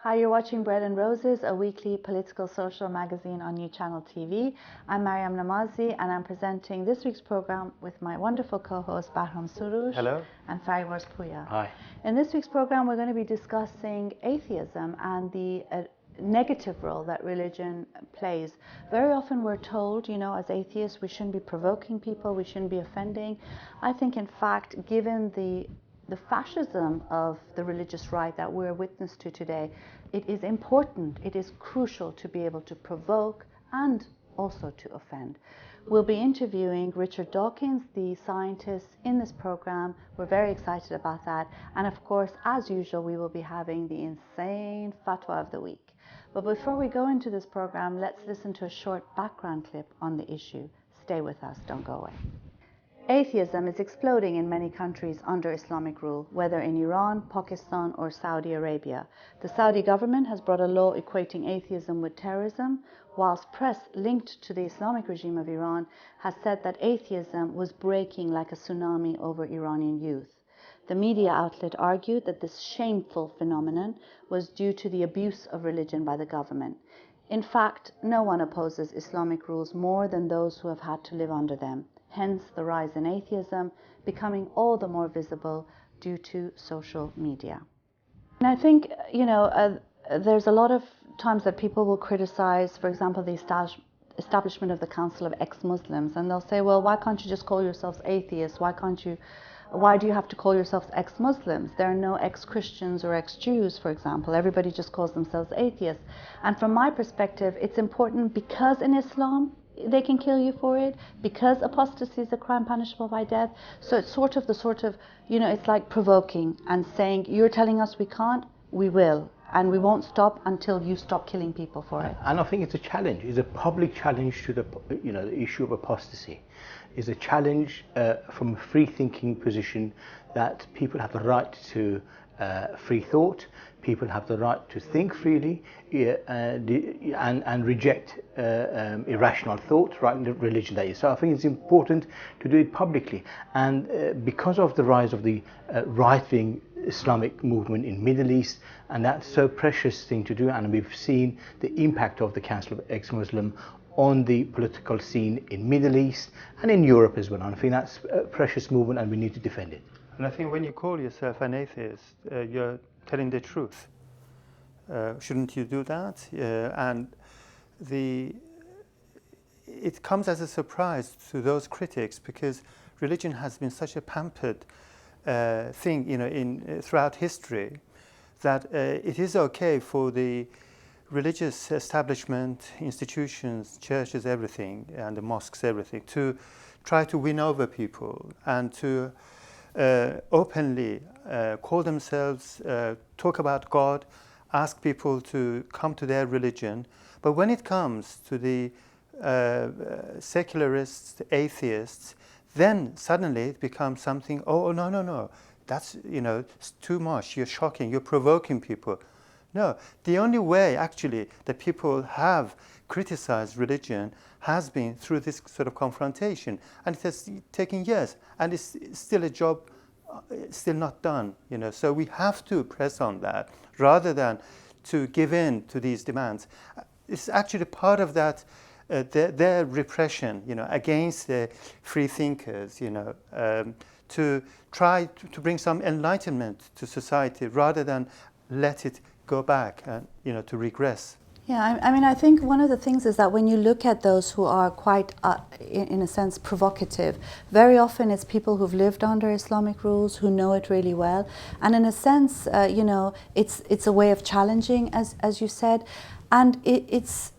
Hi, you're watching Bread and Roses, a weekly political social magazine on New Channel TV. I'm Maryam Namazie, and I'm presenting this week's program with my wonderful co-host Bahram Soroush. Hello. And Fariborz Pooya. Hi. In this week's program, we're going to be discussing atheism and the negative role that religion plays. Very often we're told, as atheists, we shouldn't be provoking people, we shouldn't be offending. I think, in fact, given the fascism of the religious right that we're witness to today, it is important, it is crucial to be able to provoke and also to offend. We'll be interviewing Richard Dawkins, the scientist, in this program. We're very excited about that. And of course, as usual, we will be having the insane Fatwa of the week. But before we go into this program, let's listen to a short background clip on the issue. Stay with us, don't go away. Atheism is exploding in many countries under Islamic rule, whether in Iran, Pakistan, or Saudi Arabia. The Saudi government has brought a law equating atheism with terrorism, whilst press linked to the Islamic regime of Iran has said that atheism was breaking like a tsunami over Iranian youth. The media outlet argued that this shameful phenomenon was due to the abuse of religion by the government. In fact, no one opposes Islamic rules more than those who have had to live under them. Hence the rise in atheism, becoming all the more visible due to social media. And I think, there's a lot of times that people will criticize, for example, the establishment of the Council of Ex-Muslims, and they'll say, well, why can't you just call yourselves atheists? Why do you have to call yourselves ex-Muslims? There are no ex-Christians or ex-Jews, for example. Everybody just calls themselves atheists. And from my perspective, it's important because in Islam, they can kill you for it, because apostasy is a crime punishable by death. So it's it's like provoking and saying, you're telling us we can't, we will. And we won't stop until you stop killing people for it. And I think it's a challenge. It's a public challenge to the issue of apostasy. It's a challenge from a free-thinking position that people have the right to free thought. People have the right to think freely and reject irrational thought, right? Religion, that is. So I think it's important to do it publicly. And because of the rise of the right-wing Islamic movement in Middle East, and that's so precious thing to do, and we've seen the impact of the Council of Ex-Muslim on the political scene in Middle East and in Europe as well. And I think that's a precious movement and we need to defend it. And I think when you call yourself an atheist, you're telling the truth. Shouldn't you do that? And it comes as a surprise to those critics because religion has been such a pampered thing, throughout history, that it is okay for the religious establishment, institutions, churches, everything, and the mosques, everything, to try to win over people and to openly call themselves, talk about God, ask people to come to their religion. But when it comes to the secularists, atheists, then suddenly it becomes something, no, that's, it's too much, you're shocking, you're provoking people. No, the only way actually that people have criticized religion has been through this sort of confrontation, and it has taken years, and it's still a job still not done, So we have to press on that rather than to give in to these demands. It's actually part of that, their repression, against the free thinkers, to try to bring some enlightenment to society rather than let it go back and, to regress. Yeah, I think one of the things is that when you look at those who are quite, in a sense, provocative, very often it's people who've lived under Islamic rules, who know it really well. And in a sense, it's a way of challenging, as you said. And it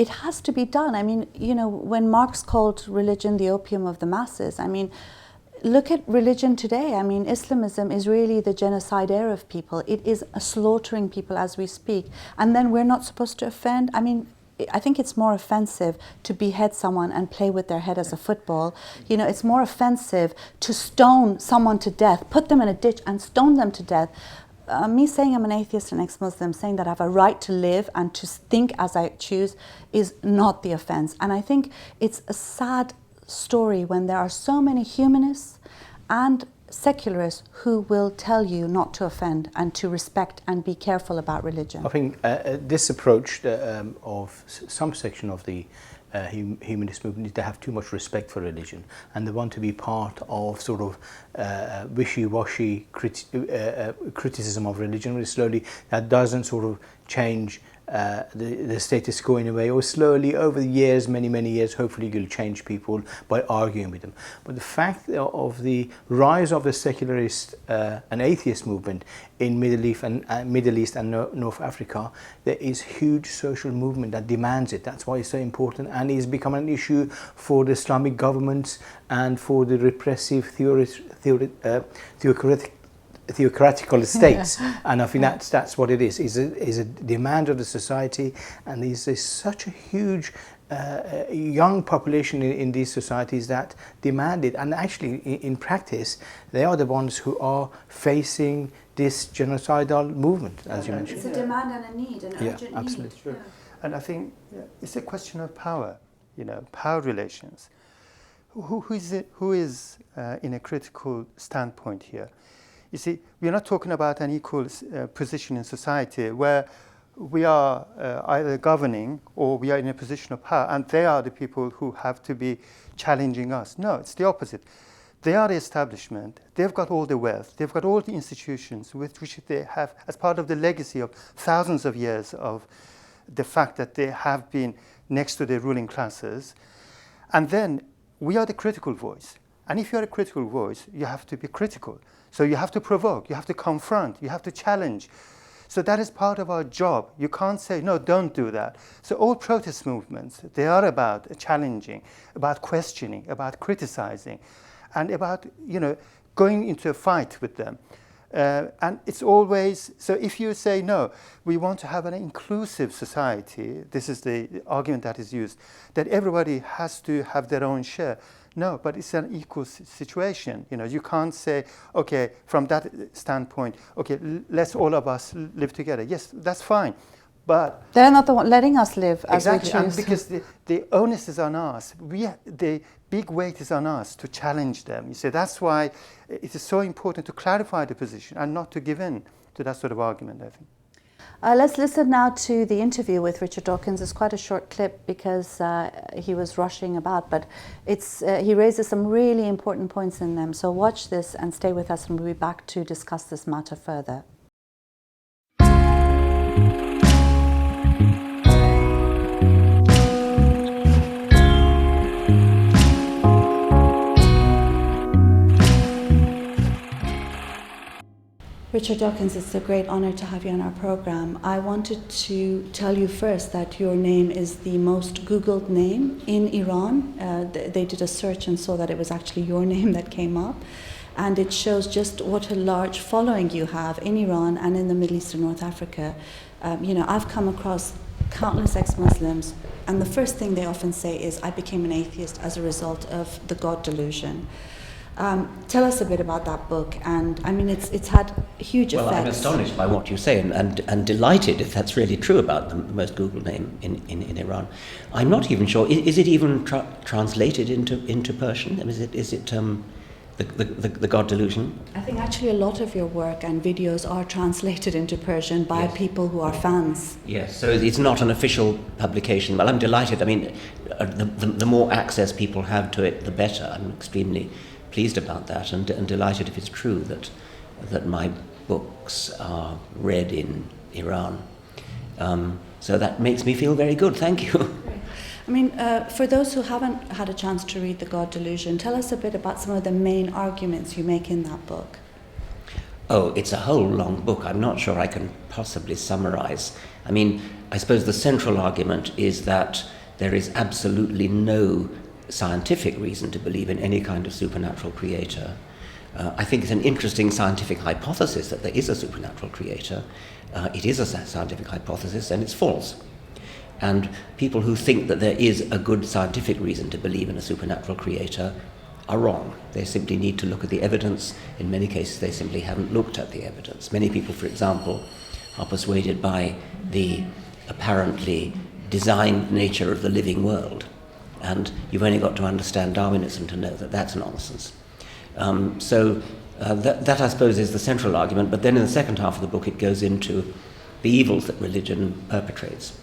has to be done. When Marx called religion the opium of the masses, look at religion today. Islamism is really the genocide era of people. It is slaughtering people as we speak. And then we're not supposed to offend. I think it's more offensive to behead someone and play with their head as a football. It's more offensive to stone someone to death, put them in a ditch and stone them to death. Me saying I'm an atheist and ex-Muslim, saying that I have a right to live and to think as I choose is not the offense. And I think it's a sad story when there are so many humanists and secularists who will tell you not to offend and to respect and be careful about religion? I think this approach of some section of the humanist movement is they have too much respect for religion, and they want to be part of sort of wishy-washy criticism of religion, really slowly that doesn't sort of change the status quo in a way, or slowly over the years, many years, hopefully you'll change people by arguing with them. But the fact of the rise of the secularist and atheist movement in Middle East and North Africa, there is huge social movement that demands it. That's why it's so important, and it's become an issue for the Islamic governments and for the repressive theocratical states. And I think that's what it is a demand of the society, and there's such a huge young population in these societies that demand it, and actually in practice they are the ones who are facing this genocidal movement, as you mentioned. It's a demand and a need, an urgent absolutely. need. Sure. Yeah. And I think it's a question of power, power relations. Who is in a critical standpoint here? You see, we're not talking about an equal position in society where we are either governing or we are in a position of power, and they are the people who have to be challenging us. No, it's the opposite. They are the establishment. They've got all the wealth. They've got all the institutions with which they have, as part of the legacy of thousands of years of the fact that they have been next to the ruling classes. And then we are the critical voice. And if you are a critical voice, you have to be critical. So you have to provoke, you have to confront, you have to challenge. So that is part of our job. You can't say, no, don't do that. So all protest movements, they are about challenging, about questioning, about criticizing, and about, going into a fight with them. And it's always, so if you say, no, we want to have an inclusive society, this is the argument that is used, that everybody has to have their own share. No, but it's an equal situation. You can't say, okay, from that standpoint, okay, let's all of us live together. Yes, that's fine, but they're not the one letting us live as exactly, we choose. and because the onus is on us. The big weight is on us to challenge them. You see, that's why it is so important to clarify the position and not to give in to that sort of argument, I think. Let's listen now to the interview with Richard Dawkins. It's quite a short clip because he was rushing about, but he raises some really important points in them. So watch this and stay with us, and we'll be back to discuss this matter further. Richard Dawkins, it's a great honor to have you on our program. I wanted to tell you first that your name is the most Googled name in Iran. They did a search and saw that it was actually your name that came up. And it shows just what a large following you have in Iran and in the Middle East and North Africa. I've come across countless ex-Muslims, and the first thing they often say is, I became an atheist as a result of the God Delusion. Tell us a bit about that book, and I mean it's had huge effects. Well, I'm astonished by what you say, and delighted if that's really true about the most Googled name in Iran. I'm not even sure. Is it even translated into Persian? Is it the God Delusion? I think actually a lot of your work and videos are translated into Persian by people who are fans. Yes, so it's not an official publication. Well, I'm delighted. I mean, the more access people have to it, the better. I'm extremely pleased about that, and delighted if it's true that my books are read in Iran. So that makes me feel very good. Thank you. Great. I mean, for those who haven't had a chance to read The God Delusion, tell us a bit about some of the main arguments you make in that book. Oh, it's a whole long book. I'm not sure I can possibly summarize. I mean, I suppose the central argument is that there is absolutely no scientific reason to believe in any kind of supernatural creator. I think it's an interesting scientific hypothesis that there is a supernatural creator. It is a scientific hypothesis, and it's false. And people who think that there is a good scientific reason to believe in a supernatural creator are wrong. They simply need to look at the evidence. In many cases, they simply haven't looked at the evidence. Many people, for example, are persuaded by the apparently designed nature of the living world. And you've only got to understand Darwinism to know that that's nonsense. So That, I suppose, is the central argument, but then in the second half of the book it goes into the evils that religion perpetrates.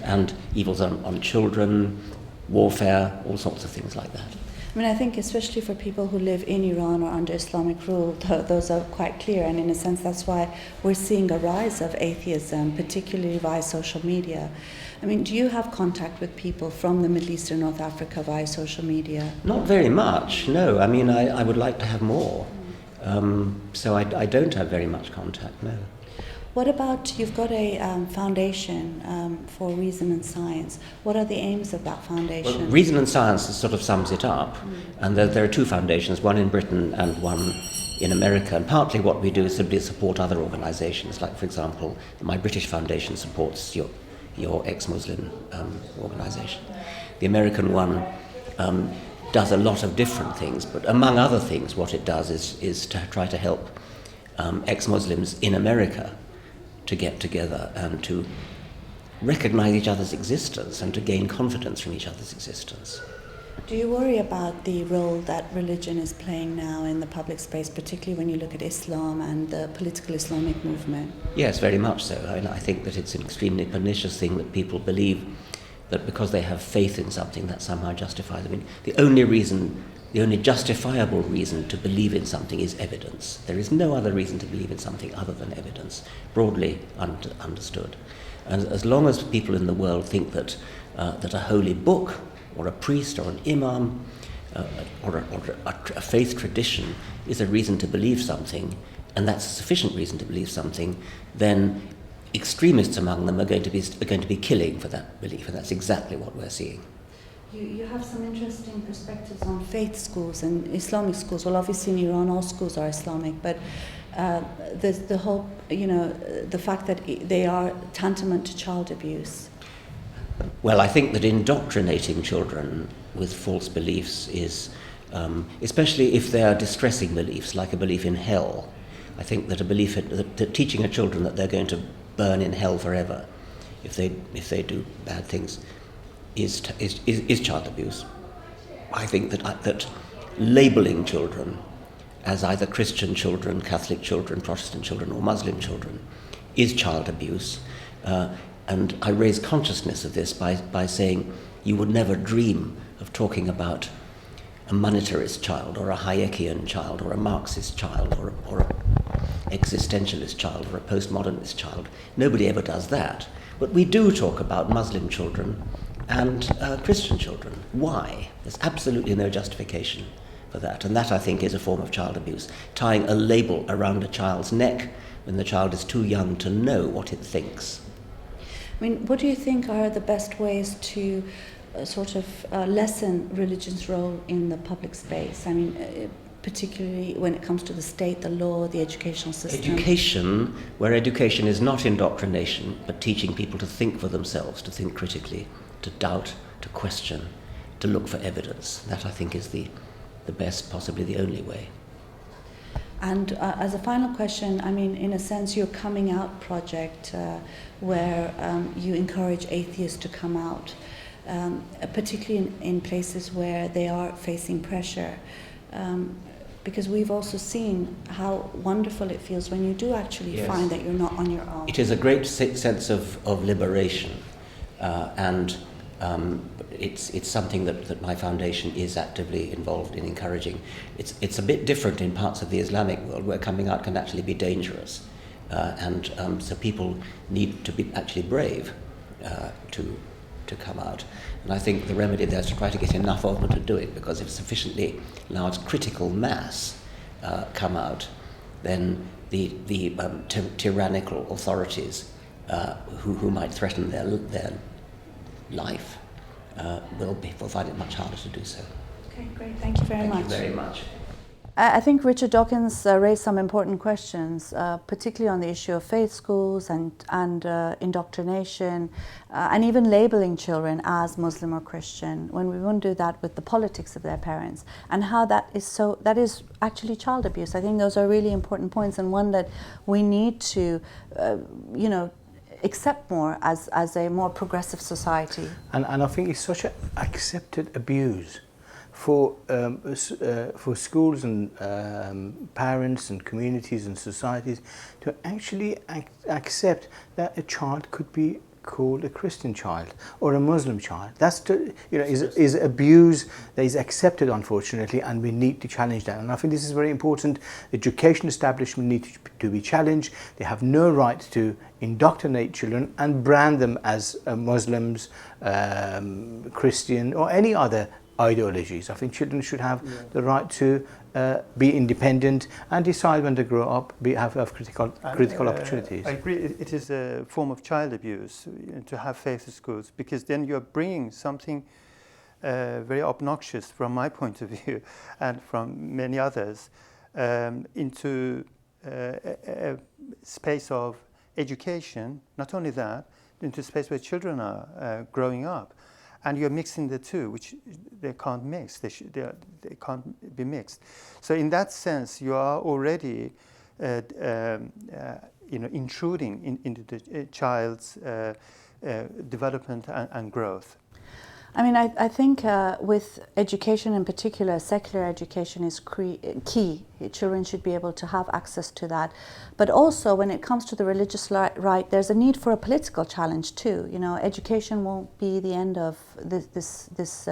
And evils on children, warfare, all sorts of things like that. I mean, I think especially for people who live in Iran or under Islamic rule, those are quite clear, and in a sense that's why we're seeing a rise of atheism, particularly via social media. I mean, do you have contact with people from the Middle East and North Africa via social media? Not very much, no. I mean, I would like to have more. So I don't have very much contact, no. What about, you've got a foundation for reason and science. What are the aims of that foundation? Well, Reason and Science sort of sums it up. And there are two foundations, one in Britain and one in America. And partly what we do is simply support other organizations. Like, for example, my British foundation supports your ex-Muslim organization. The American one does a lot of different things, but among other things, what it does is to try to help ex-Muslims in America to get together and to recognize each other's existence and to gain confidence from each other's existence. Do you worry about the role that religion is playing now in the public space, particularly when you look at Islam and the political Islamic movement? Yes, very much so. I think that it's an extremely pernicious thing that people believe that because they have faith in something that somehow justifies it. I mean, the only justifiable reason to believe in something is evidence. There is no other reason to believe in something other than evidence, broadly understood. And as long as people in the world think that a holy book or a priest or an imam or a faith tradition is a reason to believe something, and that's a sufficient reason to believe something, then extremists among them are going to be killing for that belief, and that's exactly what we're seeing. You have some interesting perspectives on faith schools and Islamic schools. Well, obviously in Iran all schools are Islamic, but there's the whole, the fact that they are tantamount to child abuse. Well, I think that indoctrinating children with false beliefs is, especially if they are distressing beliefs, like a belief in hell. I think that that teaching a children that they're going to burn in hell forever if they do bad things is child abuse. I think that labeling children as either Christian children, Catholic children, Protestant children, or Muslim children is child abuse. And I raise consciousness of this by saying you would never dream of talking about a monetarist child, or a Hayekian child, or a Marxist child, or a existentialist child, or a postmodernist child. Nobody ever does that. But we do talk about Muslim children and Christian children. Why? There's absolutely no justification for that. And that, I think, is a form of child abuse. Tying a label around a child's neck when the child is too young to know what it thinks. I mean, what do you think are the best ways to lessen religion's role in the public space? I mean, particularly when it comes to the state, the law, the educational system. Education, where education is not indoctrination, but teaching people to think for themselves, to think critically, to doubt, to question, to look for evidence. That, I think, is the best, possibly the only way. And as a final question, I mean, in a sense, your coming out project, where you encourage atheists to come out, particularly in places where they are facing pressure. Because we've also seen how wonderful it feels when you do actually find that you're not on your own. It is a great sense of liberation, and it's something that my foundation is actively involved in encouraging. It's a bit different in parts of the Islamic world where coming out can actually be dangerous, and so people need to be actually brave to come out. And I think the remedy there is to try to get enough of them to do it, because if sufficiently large critical mass come out, then the tyrannical authorities who might threaten their life will find it much harder to do so. Okay, great. Thank you very much. Thank you very much. I think Richard Dawkins raised some important questions, particularly on the issue of faith schools and indoctrination, and even labeling children as Muslim or Christian when we won't do that with the politics of their parents, and how that is actually child abuse. I think those are really important points, and one that we need to, accept more as a more progressive society. And I think it's such an accepted abuse for schools and parents and communities and societies to actually accept that a child could be called a Christian child or a Muslim child. That's is abuse that is accepted, unfortunately, and we need to challenge that. And I think this is very important. The education establishment needs to be challenged. They have no right to indoctrinate children and brand them as Muslims, Christian, or any other ideologies. I think children should have the right to be independent and decide when to grow up, have critical opportunities. I agree. It is a form of child abuse to have faith in schools, because then you're bringing something very obnoxious from my point of view and from many others into a space of education. Not only that, into a space where children are growing up. And you're mixing the two, which they can't mix. They can't be mixed. So in that sense, you are already, intruding into the child's development and growth. I mean, I think with education in particular, secular education is key. Children should be able to have access to that. But also, when it comes to the religious right, there's a need for a political challenge too. You know, education won't be the end of this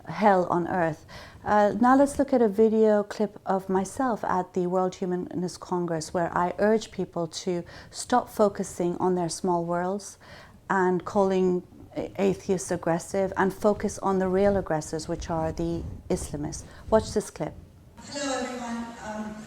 hell on earth. Now let's look at a video clip of myself at the World Humanist Congress, where I urge people to stop focusing on their small worlds and calling atheists aggressive, and focus on the real aggressors, which are the Islamists. Watch this clip. Hello everyone.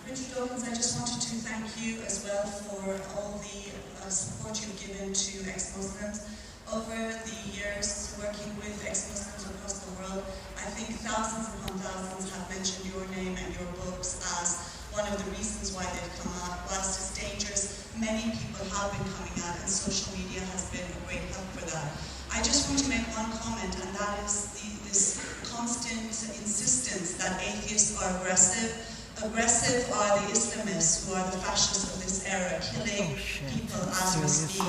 Richard Dawkins, I just wanted to thank you as well for all the support you've given to ex-Muslims. Over the years working with ex-Muslims across the world, I think thousands upon thousands have mentioned your name and your books as one of the reasons why they've come out. Whilst it's dangerous, many people have been coming out, and social media has been a great help for that. I just want to make one comment, and that is this constant insistence that atheists are aggressive. Aggressive are the Islamists, who are the fascists of this era, killing people as we speak.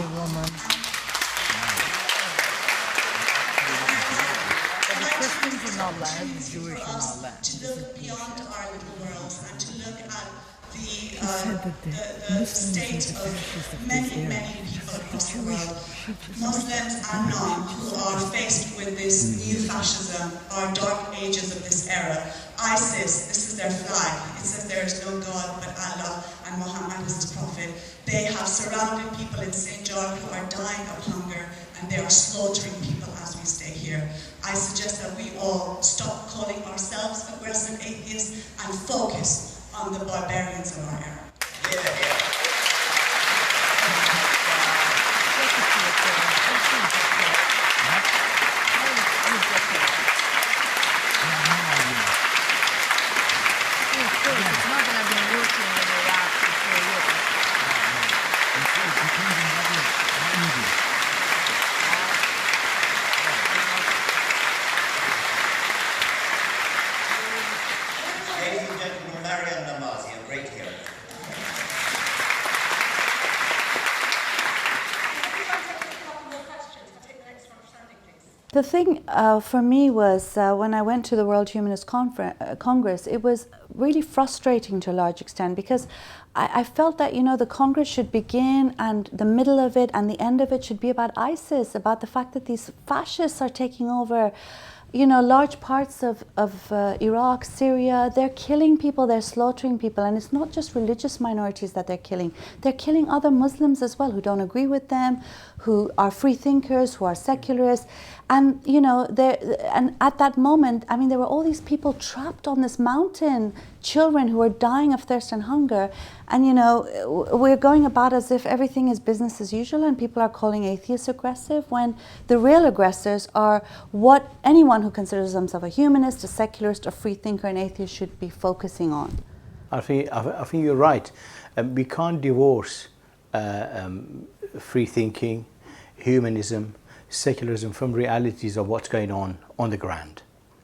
Christians are not allowed, the Jewish are not allowed. To look beyond our little worlds and to look at the state of many people across the world, Muslims and non, who are faced with this new fascism, our dark ages of this era. ISIS, this is their flag. It says there is no God but Allah and Muhammad is his prophet. They have surrounded people in Sinjar who are dying of hunger, and they are slaughtering people as we stay here. I suggest that we all stop calling ourselves aggressive atheists and focus on the barbarians of our era. It's not that I've been working in Iraq for 4 years. Ladies and gentlemen, Maryam Namazie, a great hero. The thing for me was when I went to the World Humanist Congress, it was really frustrating to a large extent, because I felt that, you know, the Congress should begin, and the middle of it and the end of it should be about ISIS, about the fact that these fascists are taking over, you know, large parts of Iraq, Syria. They're killing people, they're slaughtering people, and it's not just religious minorities that they're killing other Muslims as well, who don't agree with them, who are free thinkers, who are secularists. And, you know, and at that moment, I mean, there were all these people trapped on this mountain, children who were dying of thirst and hunger. And, you know, we're going about as if everything is business as usual, and people are calling atheists aggressive, when the real aggressors are what anyone who considers themselves a humanist, a secularist, a free thinker, an atheist should be focusing on. I think you're right. We can't divorce free thinking, humanism, secularism from realities of what's going on the ground.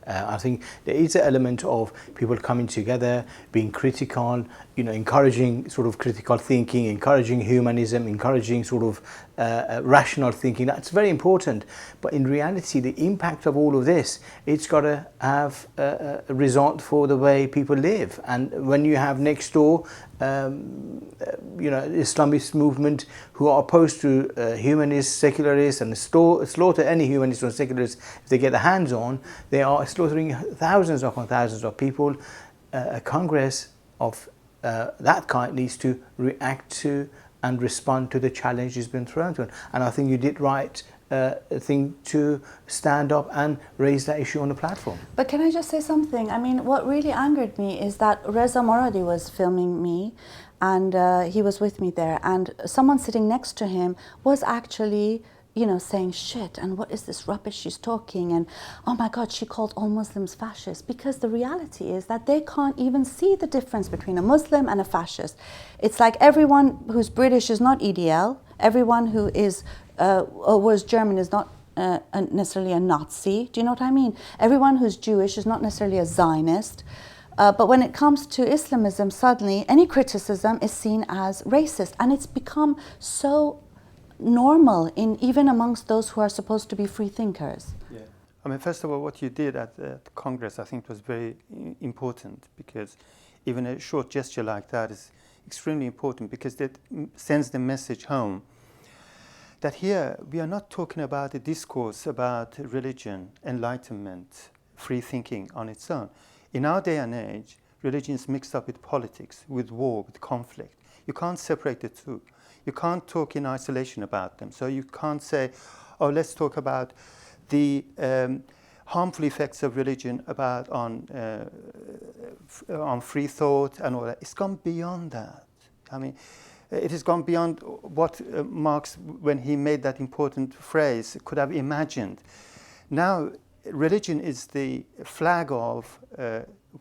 I think there is an element of people coming together, being critical, encouraging sort of critical thinking, encouraging humanism, encouraging sort of rational thinking. That's very important. But in reality, the impact of all of this, it's got to have a result for the way people live. And when you have next door, Islamist movement who are opposed to humanists, secularists, and slaughter any humanists or secularists if they get their hands on, they are slaughtering thousands upon thousands of people. A Congress of that kind needs to react to and respond to the challenge that's been thrown to it. And I think you did right thing to stand up and raise that issue on the platform. But can I just say something? I mean, what really angered me is that Reza Moradi was filming me, and he was with me there, and someone sitting next to him was actually saying shit, and what is this rubbish she's talking, and oh my God, she called all Muslims fascists, because the reality is that they can't even see the difference between a Muslim and a fascist. It's like everyone who's British is not EDL, everyone who is was German is not necessarily a Nazi. Do you know what I mean? Everyone who's Jewish is not necessarily a Zionist. But when it comes to Islamism, suddenly any criticism is seen as racist, and it's become so normal even amongst those who are supposed to be free thinkers. Yeah. I mean, first of all, what you did at Congress, I think, was very important, because even a short gesture like that is extremely important, because it sends the message home that here we are not talking about a discourse about religion, enlightenment, free thinking on its own. In our day and age, religion is mixed up with politics, with war, with conflict. You can't separate the two. You can't talk in isolation about them. So you can't say, oh, let's talk about the harmful effects of religion on free thought and all that. It's gone beyond that. I mean, it has gone beyond what Marx, when he made that important phrase, could have imagined. Now, religion is the flag of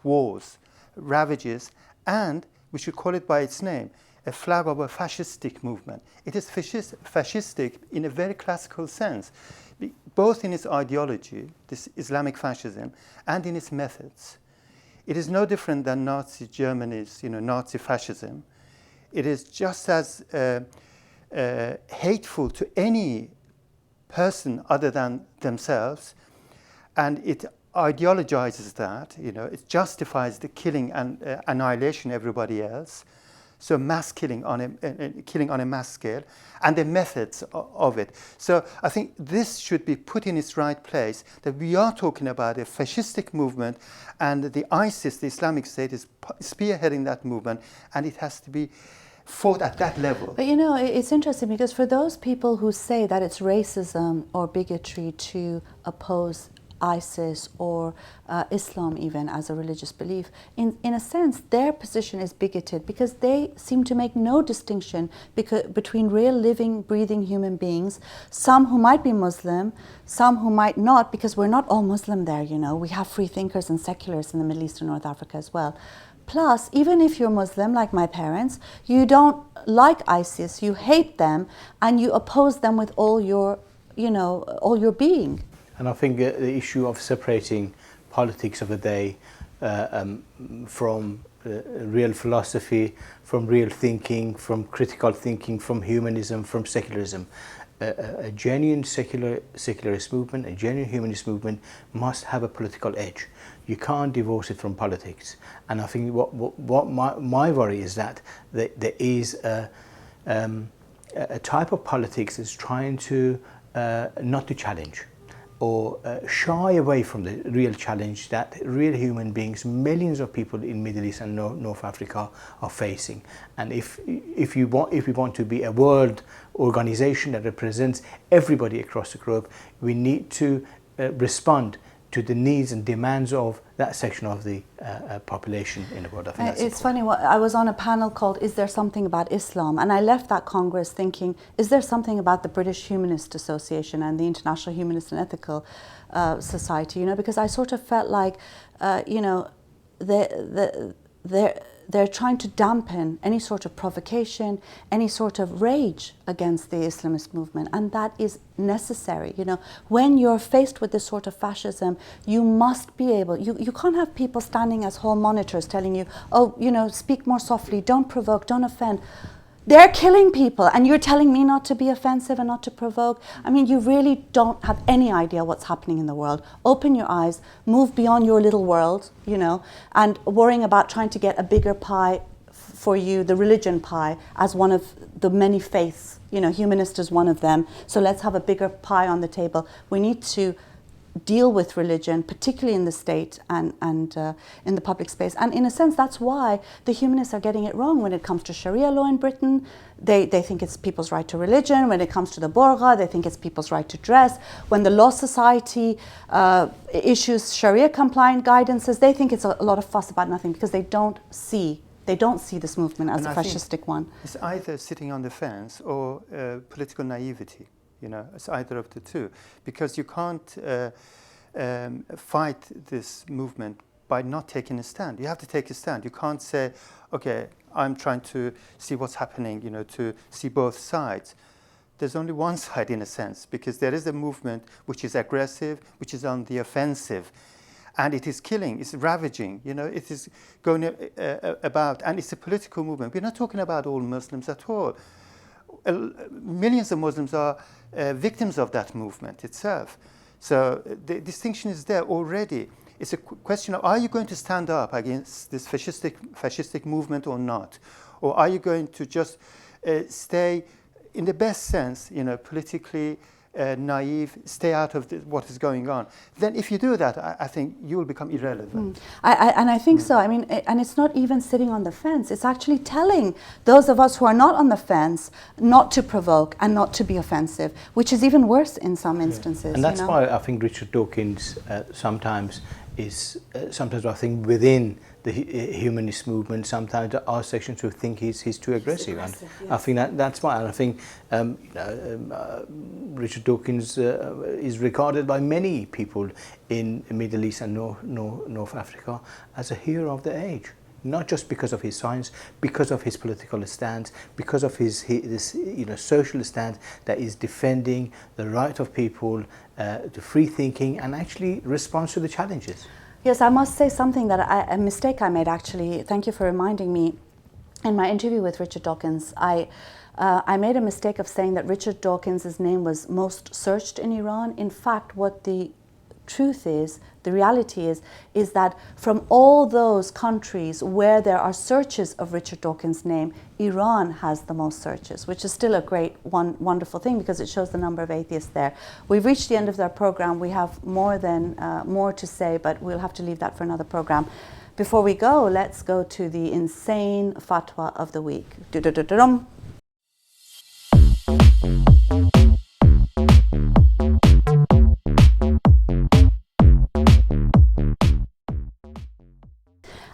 wars, ravages, and we should call it by its name, a flag of a fascistic movement. It is fascistic in a very classical sense, both in its ideology, this Islamic fascism, and in its methods. It is no different than Nazi Germany's, Nazi fascism. It is just as hateful to any person other than themselves, and it ideologizes that, it justifies the killing and annihilation of everybody else. So mass killing on a mass scale, and the methods of it. So I think this should be put in its right place, that we are talking about a fascistic movement, and the ISIS, the Islamic State, is spearheading that movement, and it has to be fought at that level. But it's interesting, because for those people who say that it's racism or bigotry to oppose ISIS or Islam even as a religious belief, in a sense their position is bigoted, because they seem to make no distinction between real living, breathing human beings, some who might be Muslim, some who might not, because we're not all Muslim there, we have free thinkers and secularists in the Middle East and North Africa as well. Plus, even if you're Muslim, like my parents, you don't like ISIS, you hate them, and you oppose them with all your being. And I think the issue of separating politics of the day from real philosophy, from real thinking, from critical thinking, from humanism, from secularism. A genuine secularist movement, a genuine humanist movement must have a political edge. You can't divorce it from politics. And I think what my worry is that there is a type of politics that's trying to not to challenge, or shy away from the real challenge that real human beings, millions of people in Middle East and North Africa are facing. And if we want to be a world organization that represents everybody across the globe, we need to respond to the needs and demands of that section of the population in the world. I think that's it's funny, I was on a panel called "Is There Something About Islam?" and I left that Congress thinking, is there something about the British Humanist Association and the International Humanist and Ethical Society, because I sort of felt like, they're trying to dampen any sort of provocation, any sort of rage against the Islamist movement, and that is necessary. You know, when you're faced with this sort of fascism, you must be able, you can't have people standing as hall monitors telling you, oh, you know, speak more softly, don't provoke, don't offend. They're killing people, and you're telling me not to be offensive and not to provoke. I mean, you really don't have any idea what's happening in the world. Open your eyes, move beyond your little world, you know, and worrying about trying to get a bigger pie for you, the religion pie, as one of the many faiths. You know, humanist is one of them. So let's have a bigger pie on the table. We need to deal with religion, particularly in the state and in the public space. And in a sense, that's why the humanists are getting it wrong when it comes to Sharia law in Britain. They think it's people's right to religion. When it comes to the burqa, they think it's people's right to dress. When the Law Society issues Sharia compliant guidances, they think it's a lot of fuss about nothing, because they don't see this movement as a fascistic one. It's either sitting on the fence or political naivety. You know, it's either of the two, because you can't fight this movement by not taking a stand. You have to take a stand. You can't say, okay, I'm trying to see what's happening, you know, to see both sides. There's only one side in a sense, because there is a movement which is aggressive, which is on the offensive, and it is killing, it's ravaging, you know, it is going about, and it's a political movement. We're not talking about all Muslims at all. Millions of Muslims are victims of that movement itself. So the distinction is there already. It's a question of, are you going to stand up against this fascistic movement or not? Or are you going to just stay, in the best sense, you know, politically naive, stay out of what is going on? Then if you do that, I think you will become irrelevant. And I think so. I mean, and it's not even sitting on the fence. It's actually telling those of us who are not on the fence not to provoke and not to be offensive, which is even worse in some instances. And that's why I think Richard Dawkins sometimes I think within the humanist movement, sometimes there are sections who think he's too aggressive. And yes. I think that's why. And I think Richard Dawkins is regarded by many people in the Middle East and North Africa as a hero of the age. Not just because of his science, because of his political stance, because of his social stance that is defending the right of people to free thinking and actually responds to the challenges. Yes, I must say something a mistake I made actually. Thank you for reminding me. In my interview with Richard Dawkins, I made a mistake of saying that Richard Dawkins' name was most searched in Iran. In fact, what the truth is, the reality is that from all those countries where there are searches of Richard Dawkins' name, Iran has the most searches, which is still a great, wonderful thing, because it shows the number of atheists there. We've reached the end of our program. We have more to say, but we'll have to leave that for another program. Before we go, let's go to the insane fatwa of the week.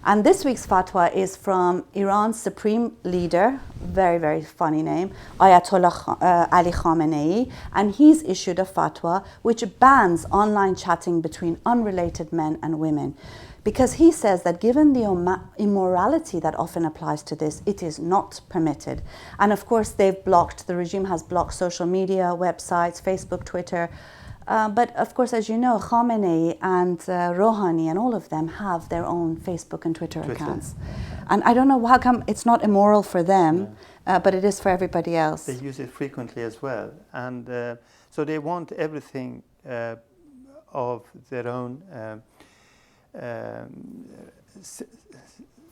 And this week's fatwa is from Iran's supreme leader, very, very funny name, Ayatollah Ali Khamenei, and he's issued a fatwa which bans online chatting between unrelated men and women, because he says that given the immorality that often applies to this, it is not permitted. And of course, the regime has blocked social media, websites, Facebook, Twitter. But of course, as you know, Khamenei and Rouhani and all of them have their own Facebook and Twitter accounts. And I don't know how come it's not immoral for them, but it is for everybody else. They use it frequently as well. And so they want everything of their own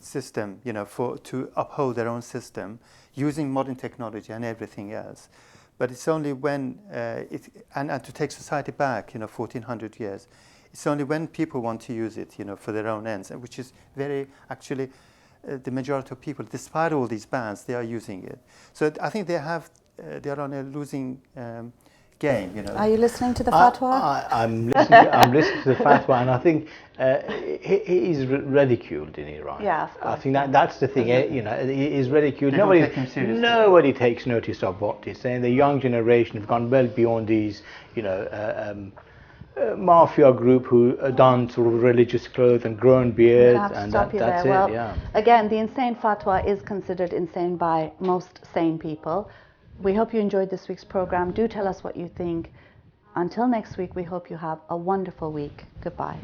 system, you know, to uphold their own system using modern technology and everything else. But it's only when, and to take society back, 1400 years, it's only when people want to use it, for their own ends, which is actually, the majority of people, despite all these bans, they are using it. So I think they are on a losing game, Are you listening to the fatwa? I'm listening to the fatwa, and I think he is ridiculed in Iran. Yeah, of course. I think that's the thing. He is ridiculed. Nobody takes notice of what he's saying. The young generation have gone well beyond these, mafia group who don sort of religious clothes and grown I'm beards, gonna have to and stop you that's there. it. Well, Yeah. again, the insane fatwa is considered insane by most sane people. We hope you enjoyed this week's program. Do tell us what you think. Until next week, we hope you have a wonderful week. Goodbye.